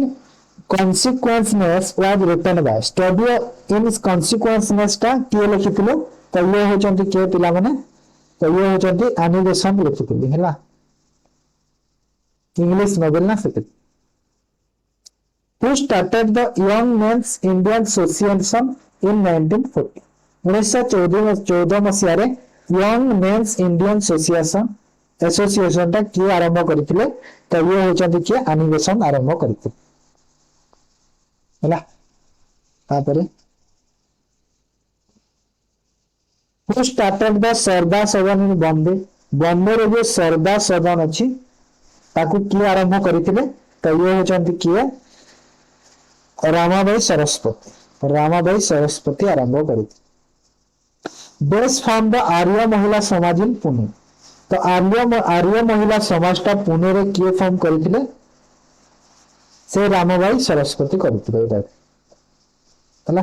consequenceness was written by study in consequenceness टा किए लिखिथिलो तो ये होचंती के पिला माने तो ये होचंती एनिमेशन लिखिथिली हैला इंग्लिश नोवेल ना set. Who started the Young Men's Indian Association in 1940 1914 मसीहा रे यंग मेंस इंडियन एसोसिएशन टा किए आरंभ करथिले तो ये होचंती के एनिमेशन आरंभ करथिले हैला। तापरे हु स्टार्टेड द सरदा सदन इन बॉम्बे, बॉम्बे रे जो सरदा सदन अछि ताकू किए आरंभ करथिले तो ये होचंती के रामाबाई सरस्वती आरंभ करथिले। देश फॉर्म द आर्य महिला समाज इन पुणे तो आर्य महिला समाज टा पुणे रे किए फॉर्म करथिले से रामाबाई सरस्वती करथिले एटा हला।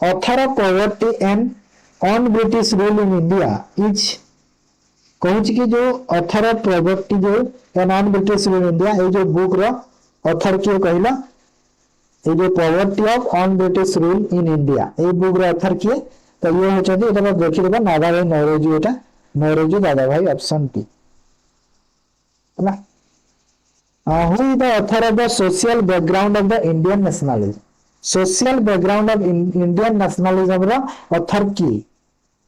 Author of poverty and on British rule in India is कहूच कि जो ऑथर ऑफ पॉवर्टी जो and on British rule in India ए जो बुक रो ऑथर किए कहला ए जो poverty of on British rule in India ए बुक रो ऑथर किए तो ये होचंती एटा देखि देबा दादाभाई नौरोजी एटा नौरोजी दादाभाई ऑप्शन टी हैला। Who is the author of the social background of the Indian nationalism, social background of Indian nationalism रो ऑथर की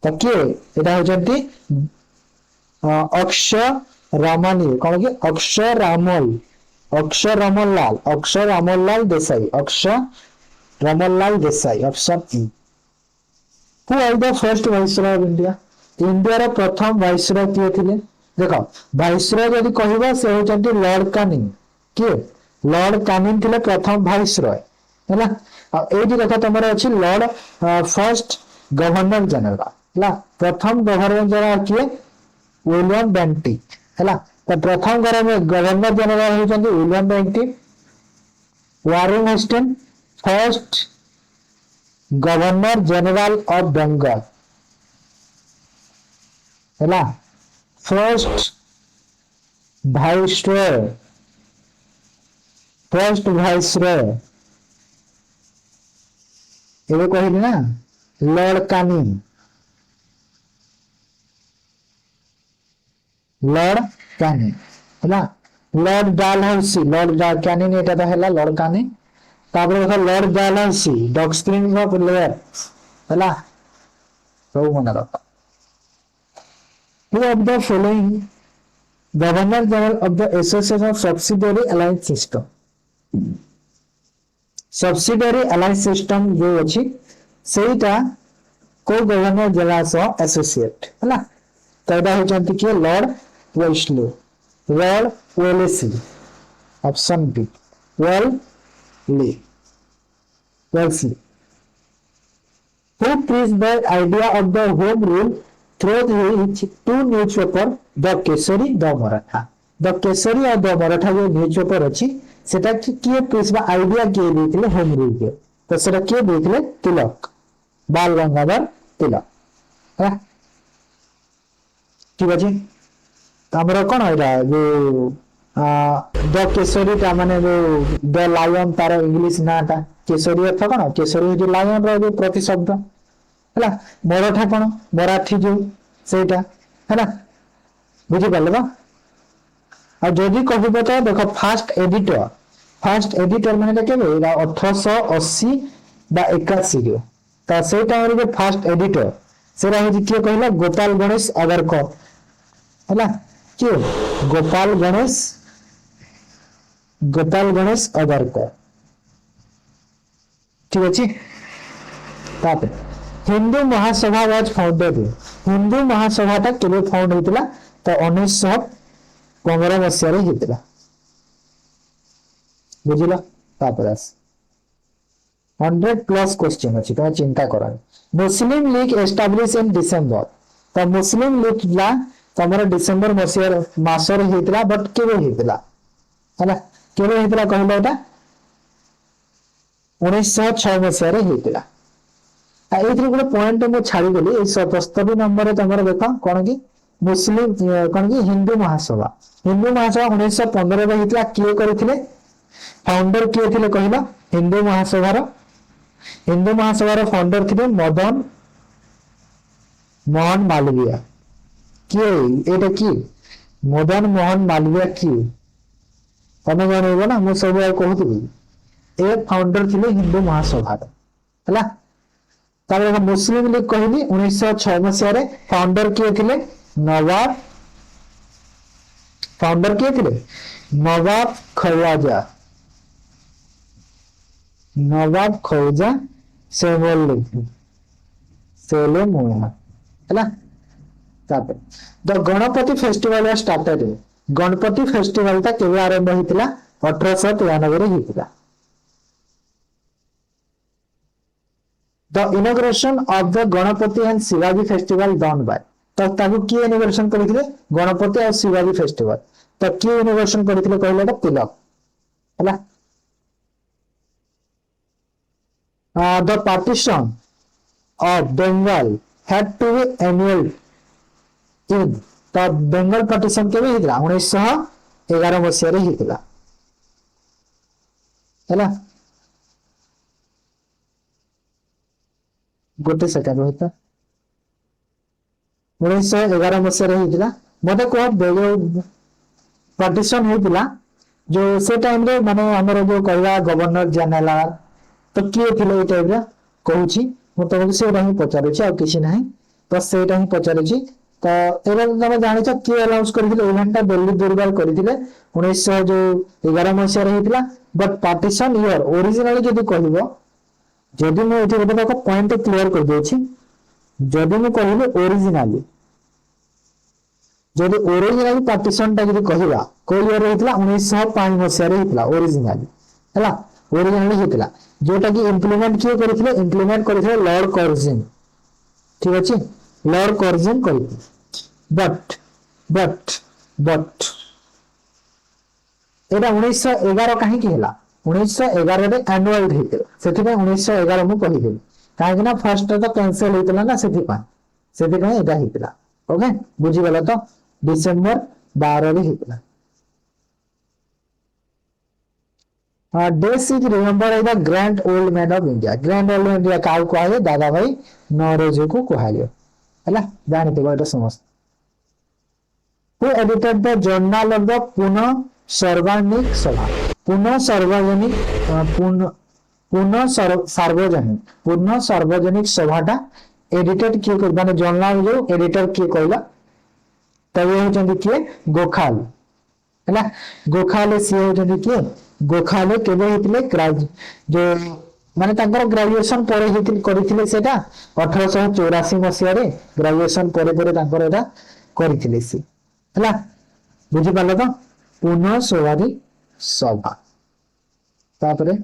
तो के एटा होचंती अक्षय रामानी कोन कि Akshay Ramanlal Desai option E. Who was the first viceroy of India? India रो प्रथम वाइसरॉय किए थिले देखो वाइसरॉय जदी कहबा से होचंती लॉर्ड कानिंग के लॉर्ड कानिंग थिले प्रथम वाइसरॉय हैला। आ एडी देखो तमरो अछि लॉर्ड फर्स्ट गवर्नर जनरल हैला प्रथम गवर्नर जनरल किए विलियम बेंटिक हैला। तो प्रथम गवर्नर जनरल होचंती William Bentinck. Warren Hastings first governor general of Bengal हैला। फर्स्ट वाइसरॉय एबे कहली ना लॉर्ड कानिंग हैला। लॉर्ड कानिंग एटा तो हैला लॉर्ड कानिंग। तापर देखो लॉर्ड डालहौसी डॉक्ट्रिन ऑफ लेयर हैला सब मन रख। Who of the following Governor General of the Association of Subsidiary Alliance System subsidiary alliance system जो अछि सेटा को गवर्नर जिला सह एसोसिएट हैला। तो एटा होचंती के Lord Wellesley, Lord Wellesley, option B वेलली, Wellesley. Who preached the idea of the home rule through his two newspaper, The Kesari, The Maratha. The Kesari और The Maratha जो न्यूज़पेपर अच्छी सेटा किए प्रीच बा आइडिया किए देखले होम रूल के, तो सेटा किए देखले तिलक, बाल गंगाधर तिलक है। ठीक अछि हमरा कोन होइला जो द केसरी ता माने जो द लायन तार इंग्लिश नाटा केसरी अर्थ कोन, केसरी जो लायन रो जो प्रतिशब्द हैला। मराठा कोन, मराठी जो सेटा हैला, बुझि पाले बा। आ जदि कहबो तो देखो फास्ट एडिटर माने केबे 1880 बा 81 रे ता सेटा रे जो फास्ट एडिटर सेरा हो किए कहला गोपाल गणेश अगरकर हैला। के गोपाल गणेश अगरकर। ठीक अछि तापर हिंदू महासभा वाज फाउंडेड, हिंदू महासभा ता केबे फाउंड होइतला तो 1915 मसिया रे होइतला, बुझिला। तापर 100+ क्वेश्चन अछि तो चिंता करन। मुस्लिम लीग एस्टैब्लिश इन डिसेंबर, तो मुस्लिम लीग ला तमरा डिसेंबर मसिया मासर होइतला बट केबे होइतला हैला, केबे होइतला कहलो एटा 1906 मसिया रे होइतला। आ एथि गोटे पॉइंट मु छाड़ी गली ए 77 नंबर रे तमरा देखो कोन की मुस्लिम कोन की हिंदू महासभा 1915 रे होइतला। किए करथिले फाउंडर किए थिले कहला हिंदू महासभार फाउंडर थिले मदन मोहन मालवीय। किए एटा की मदन मोहन मालवीय किए तमे जानबो ना, मु सब कहूथि ए फाउंडर थिले हिंदू महासभार हैला। तारे मुस्लिम लीग कहली 1906 मसिया रे फाउंडर किए थिले नवाब, फाउंडर किए थिले नवाब ख्वाजा सोलोमन हैला। तापर the Ganpati festival was started, Ganpati festival ता केबे आरंभ होइतिला 1893 रे होइतिला। The inauguration of the Ganpati and Shivaji festival done by, तो ताकू किए इनॉग्रेशन करथिले गणपति और शिवाजी फेस्टिवल, तो किए इनॉग्रेशन करथिले कहले तिलक हैला। The partition of Bengal had to be annulled in, तो बेंगल पार्टीशन केबे हितला 1911 मसिया रे हितला हैला। गोटे सेकंड होता 1911 मसिया रे हितला। मते को पार्टीशन होइतला जो से टाइम रे माने हमर जो कहला गवर्नर जनरल तो किए थिले ए टाइम रे कहूची मु तो से रही पचारे छी आ किछि नाही, तो सेटा ही पचारे छी। तो एबे तमे जानि छ कि अनाउंस करिथिले इवेंट ता दिल्ली दुर्गाल करिथिले 1911 मसिया रे हितला। बट पार्टीशन ईयर ओरिजिनली जदी कहबो, जदी मु एठी गोटे को पॉइंट क्लियर कर दे छी, जदी मु कहले ओरिजिनली जदी ओरिजिनली पार्टीशन ता जदी कहबा को ईयर हितला 1905 मसिया रे हितला ओरिजिनली हैला। ओरिजिनली हितला जोटा की इंप्लीमेंट किए करथिले लॉर्ड कर्जन। ठीक अछि लॉर्ड कर्जन करथि। बट एटा 1911 काहे की हैला 1911 रे एनुअल हेतिला, सेति पे 1911 मु कहि देली काहे ना फर्स्ट तो कैंसिल हेतिला ना, सेति पे एटा हेतिला। ओके बुझि गेला तो डिसेंबर 12 रे हेतिला। This is remembered as the Grand Old Man of India. Grand Old Man India cow को आए दादा भाई नौरोजी को कहालियो हैला, जानते हो एटा समस्त। Who edited the journal of the पुनः सार्वजनिक सभा, पुनः सार्वजनिक सभाटा एडिटेड किए कर माने जर्नल जो एडिटर किए कहला तबे होचंदी किए गोखाल हैला। गोखाल से होचंदी किए गोखले केबे हेतिले जो माने तांकर ग्रेजुएशन परे हेतिल करिथिले सेटा 1884 मसिया रे ग्रेजुएशन परे परे तांकर एटा करिथिले से हला बुझि पालो तो पुनः सवारी सभा तापरे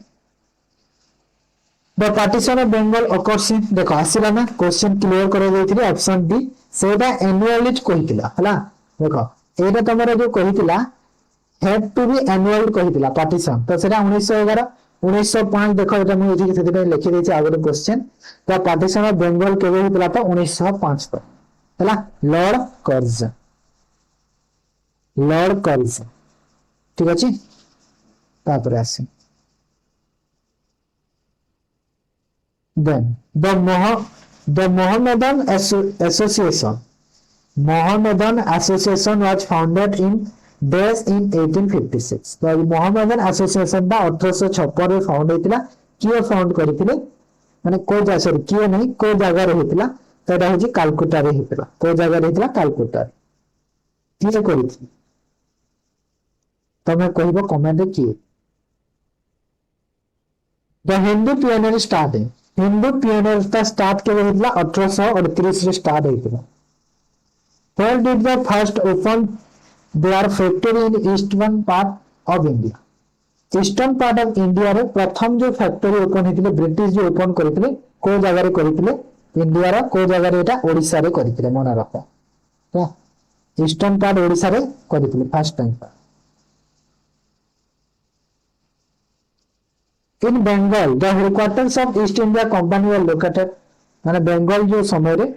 the partition of Bengal occurs in देखो आसीला ना क्वेश्चन क्लियर कर देथिले ऑप्शन डी सेटा एनुअली कहितिला हला देखो एटा तमरा जो कहितिला हैड टू बी एनुअल कहितिला पार्टीशन तो सेटा 1911 1905 देखो एटा मु एठी सेति पे लिखि देछि आगो question the partition of Bengal केबे हितला तो 1905 तो हला लॉर्ड कर्ज ठीक अछि तापर आसी then the Mohammedan Association was founded in days in 1856 तो मोहम्मदन एसोसिएशन बा 1856 रे फाउंड हेतिला किए फाउंड करथिले माने को जा सॉरी किए नहीं को जगह रे हेतिला तो एटा होजी कलकत्ता रे हेतिला को जगह रे हेतिला कलकत्ता किए करथि तमे कहबो कमेंट किए the Hindu pioneer starting Hindu pioneer का स्टार्ट के हेतिला 1838 रे start हेतिला where did the first open their factory in eastern part of India eastern part of India रे प्रथम जो फैक्टरी ओपन हेतिले ब्रिटिश जो ओपन करथिले को जगह रे करथिले इंडिया रा को जगह रे एटा ओडिसा रे करथिले मन रख तो ईस्टर्न पार्ट ओडिसा रे करथिले first time in Bengal the headquarters of East India company were located माने बंगाल जो समय रे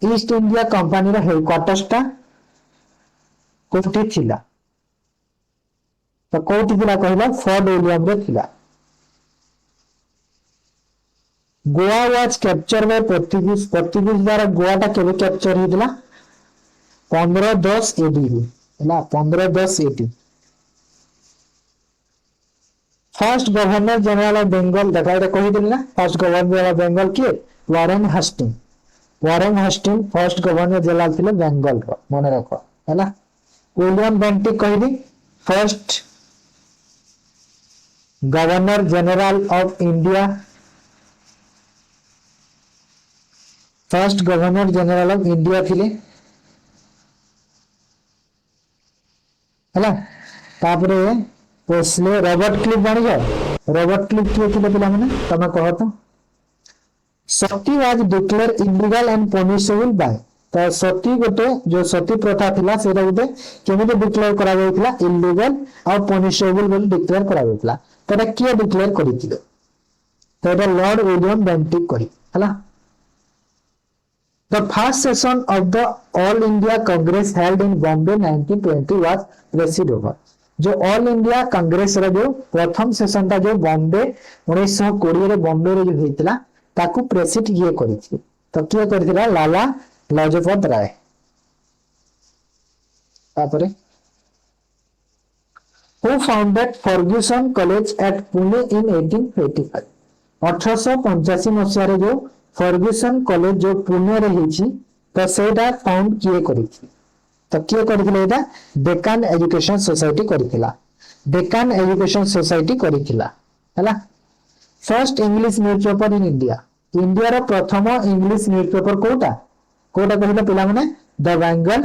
ईस्ट इंडिया कंपनी रा हेडक्वार्टर्स ता कोठी थिला तो कोठी थिला कहला फोर्ट विलियम रे थिला Goa was capture by Portuguese द्वारा गोवा ता केबे कैप्चर हितला 1510 एडी हला 1510 AD first governor general of Bengal देखा रे कहि दिल ना फर्स्ट गवर्नर ऑफ बंगाल के वॉरेन हस्टिंग फर्स्ट गवर्नर जनरल थिले बंगाल रो मन रखो हैला विलियम बेंटिक कहली first governor general of India थिले हैला तापरे पोस्ले रॉबर्ट क्लिफ जानि जाओ रॉबर्ट क्लिफ किए थिले पिला माने तमे कह तो sati was declare illegal and punishable by तो सती गोटे जो सती प्रथा थिला सेटा गोटे केमिते डिक्लेयर करा जायतिला इलीगल और पनिशेबल बोल डिक्लेयर करा जायतिला तोटा किए डिक्लेयर करिथिले तो एटा लॉर्ड विलियम बेंटिक करी हला the first session of the All India Congress held in Bombay 1920 was presided over जो ऑल इंडिया कांग्रेस रे जो प्रथम सेशन था जो बॉम्बे 1920 रे बॉम्बे रे जो हेतिला ताकू प्रेसिड किए करिथि तो किए करिथिला लाला लाजपत राय तापरे who founded Fergusson College at Pune in 1885 1885 मसिया रे जो फर्ग्यूसन कॉलेज जो पुणे रे हिची तो सेटा फाउंड किए करिथि तो किए करिथिले एटा डेक्कन एजुकेशन सोसाइटी करिथिला डेक्कन एजुकेशन सोसाइटी करिथिला हला first English newspaper in India रो प्रथम इंग्लिश न्यूज़पेपर कोटा कहिला पिला माने द बेंगल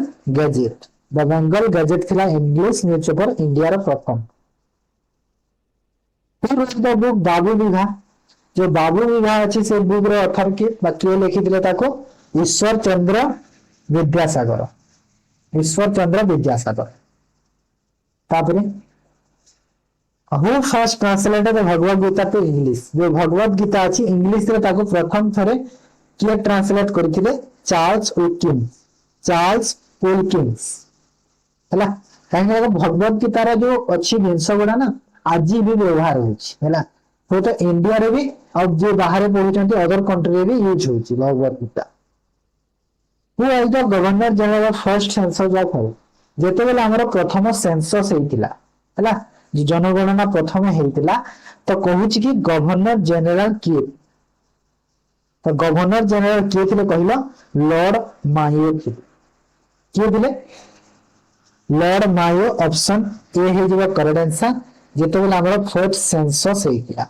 गैजेट थिला इंग्लिश न्यूज़पेपर इंडिया रो प्रथम फिर बुक बाबू विवाह जो बाबू विवाह अछि से बुक रो ऑथर के बाकी लिखि दिले ताको ईश्वर चंद्र विद्यासागर तापरे who first translated Bhagavad Gita to English जो भगवत गीता अछि इंग्लिश रे ताको प्रथम थरे किए ट्रांसलेट करथिले चार्ल्स विल्किंस हला काहे भगवत गीता रा जो अछि विंश गुडा ना आज भी व्यवहार होछि हला तो इंडिया रे भी और जो बाहर पढुचंती अदर कंट्री रे भी यूज होछि Bhagwat Gita who is the governor general of first census of जेते बेला हमर प्रथम सेंसस हेतिला हला जनगणना प्रथम हेतिला तो कहूछि कि गवर्नर जनरल किए तो गवर्नर जनरल किए थिले कहिलो लॉर्ड मायो किए थिले लॉर्ड मायो ऑप्शन ए हे जबा करेक्ट आंसर ଯେତେବେଳେ ଆମର ଫର୍ଷ୍ଟ ସେନ୍ସସ୍ ହେଇଥିଲା।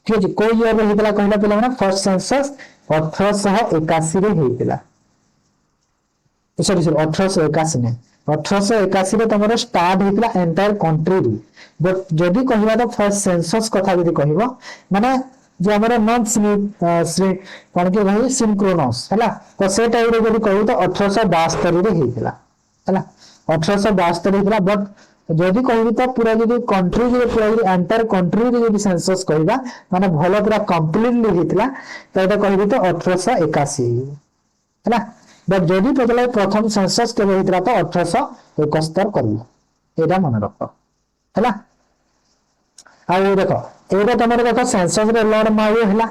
ଠିକ ଅଛି, କୋଉ ଇୟର ରେ ହେଇଥିଲା କହିଲା ପିଲାମାନେ? ଫର୍ଷ୍ଟ ସେନ୍ସସ୍ 1881 ରେ ହେଇଥିଲା। ସରି 1881 ନାହିଁ, 1881 ରେ ତମର ଷ୍ଟାର୍ଟ ହେଇଥିଲା ଏଣ୍ଟାयर କଣ୍ଟ୍ରି। ବଟ ଯଦି କହିବା ତ ଫର୍ଷ୍ଟ ସେନ୍ସସ୍ କଥା ଯଦି କହିବ ମାନେ जो हमारा नॉन कौन के भाई सिंक्रोनस हैला, तो से टाइम रे जदी कहू तो 1872 रे हेतिला हैला, 1872 हेतिला। बट जदी कहू तो पूरा जदी कंट्री जे पूरा एंटायर कंट्री रे जदी सेंसस कहबा माने भलो पूरा कंप्लीटली हेतिला तो एटा कहबी तो 1881 हैला। बट जदी पतला प्रथम सेंसस के हेतिला तो 1871 करबो, एटा मन रखो हैला। आ देखो एटा तमरे देखो सेंसस रे लॉर्ड मायो हैला,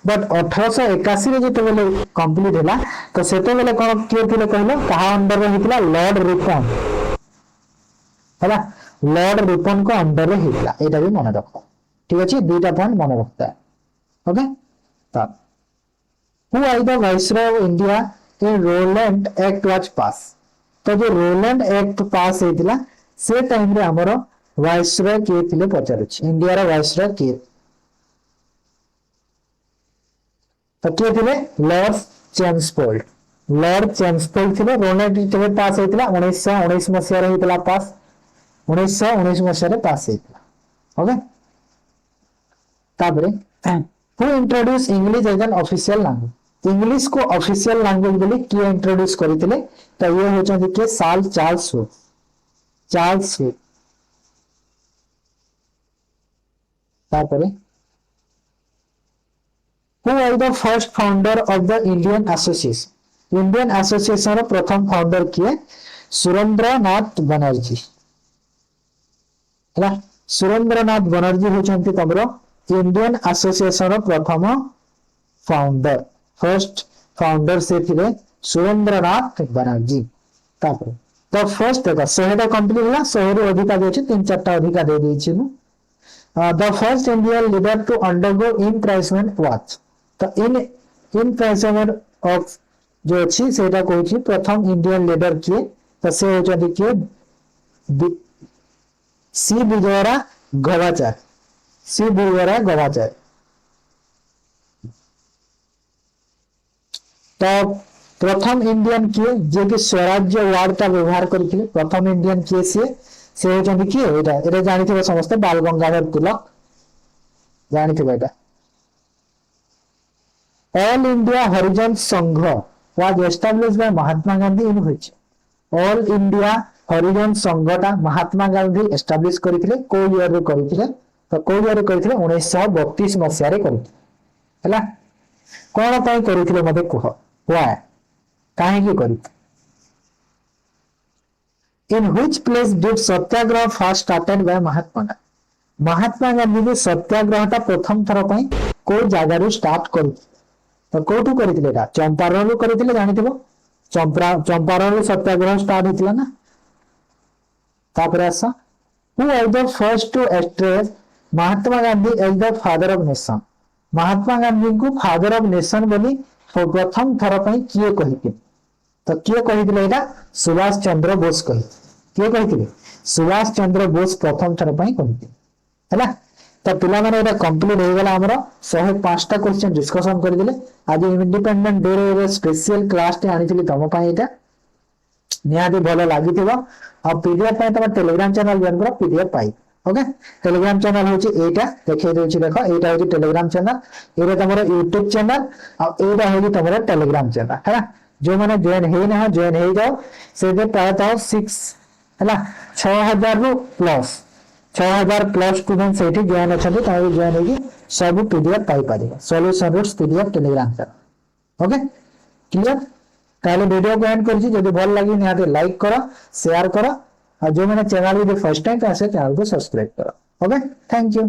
बट 1881 रे जेते बेले कंप्लीट हैला तो सेते बेले कोन के थिले कहलो कहा अंडर रे हितला? लॉर्ड रिपन हैला, लॉर्ड रिपन को अंडर रे हितला, एटा भी मन रखो। ठीक अछि, दुईटा पॉइंट मन रखता है। ओके, तब who are the viceroy of India in Rowlatt act was pass. तो जो रोलैंड एक्ट पास हेतिला से टाइम रे हमरो वाइसरॉय के थिले पचारुछि, इंडिया रा वाइसरॉय के तो के थिले? Lord Chelmsford. लॉर्ड चेम्सफोर्ड थिले। रोलैंड केबे पास हेतिला? 1919 मसिया रे हेतिला पास, 1919 मसिया रे पास हेतिला। ओके, ताबरे who introduce English as an official language. English को ऑफिशियल लैंग्वेज बोली किए इंट्रोड्यूस करथिले? तो ये होचंदी के साल चार्ल्स वुड। Charles Wood. तापरे who was the first founder of the Indian Association? Indian association रो प्रथम फाउंडर किए? सुरेंद्रनाथ बनर्जी हैला। सुरेंद्रनाथ बनर्जी होचंती तमरो इंडियन एसोसिएशन रो प्रथम फाउंडर। फर्स्ट फाउंडर से थिले सुरेंद्रनाथ बनर्जी। तापर द फर्स्ट देखो 100 कंप्लीट होला, 100 रो अधिका देछि, 3-4टा अधिका दे देछि नु। The first Indian leader to undergo imprisonment was. तो इम्प्रिजनमेंट ऑफ जो अछि सेटा कहछि प्रथम इंडियन लीडर किए? तो से होचंती किए? सी विजयरा गवाचार। सी विजयरा गवाचार। तो प्रथम इंडियन किए जे कि स्वराज्य वार्ड का व्यवहार करथिले? प्रथम इंडियन किए से होचंती किए? एटा जानिथिबे समस्त, बाल गंगाधर तिलक जानिथिबे एटा। All India Harijan Sangh was established by Mahatma Gandhi in which. All India Harijan संघटा महात्मा गांधी एस्टैब्लिश करथिले? को ईयर रे करथिले? तो को ईयर रे करथिले? 1932 मसिया रे करथिले हैला। कोन पय करथिले मते कह? व्हाई, काहे की करथिले? In which place did satyagraha first started by Mahatma Gandhi. Mahatma Gandhi के सत्याग्रहटा प्रथम थर पय को जागा रो स्टार्ट करथिले? तो कोठू करथिले? एटा चंपारण रो करथिले, जानिथिबो चंपारण रो सत्याग्रह स्टार्ट होतिला ना। तापर आसा who was the first to address Mahatma Gandhi as the father of nation. Mahatma Gandhi को फादर ऑफ नेशन बोली प्रथम थर पय किए कहिथिले? तो किए कहिथिले? एटा सुभाष चंद्र बोस कहि। किए कहिथिले? सुभाष चंद्र बोस प्रथम थर पय कहिथिले हैला। तो पिला माने एटा कंप्लीट हो गेला हमरो 105टा क्वेश्चन डिस्कशन कर दिले। आज इंडिपेंडेंट डे रे स्पेशल क्लास टे आनिथिली तम पय, एटा निहाती भलो लागिथिबो। आ पीडीएफ पय तम टेलीग्राम चैनल जॉइन करो, पीडीएफ पाई। ओके, टेलीग्राम चैनल होची एटा देखै देउची, देखो एटा होची टेलीग्राम चैनल, एटा तमरो यूट्यूब चैनल आ एटा होची तमरो टेलीग्राम चैनल हैला। जो माने जॉइन हेइ ना जॉइन हेइ जाओ, से दे पाता 6 हैला 6000 रु प्लस 6000 प्लस स्टूडेंट सेठी जॉइन अछंती, ताई जॉइन हेगी सब पीडीएफ पाई पारिबो। Solution roots PDF Telegram channel. Okay, clear? ताले वीडियो को एंड करछि। जदि भल लागि निहाते लाइक करो, शेयर करो, और जो मैंने चैनल भी फर्स्ट टाइम तो ऐसे चैनल को सब्सक्राइब करो। Okay, thank you.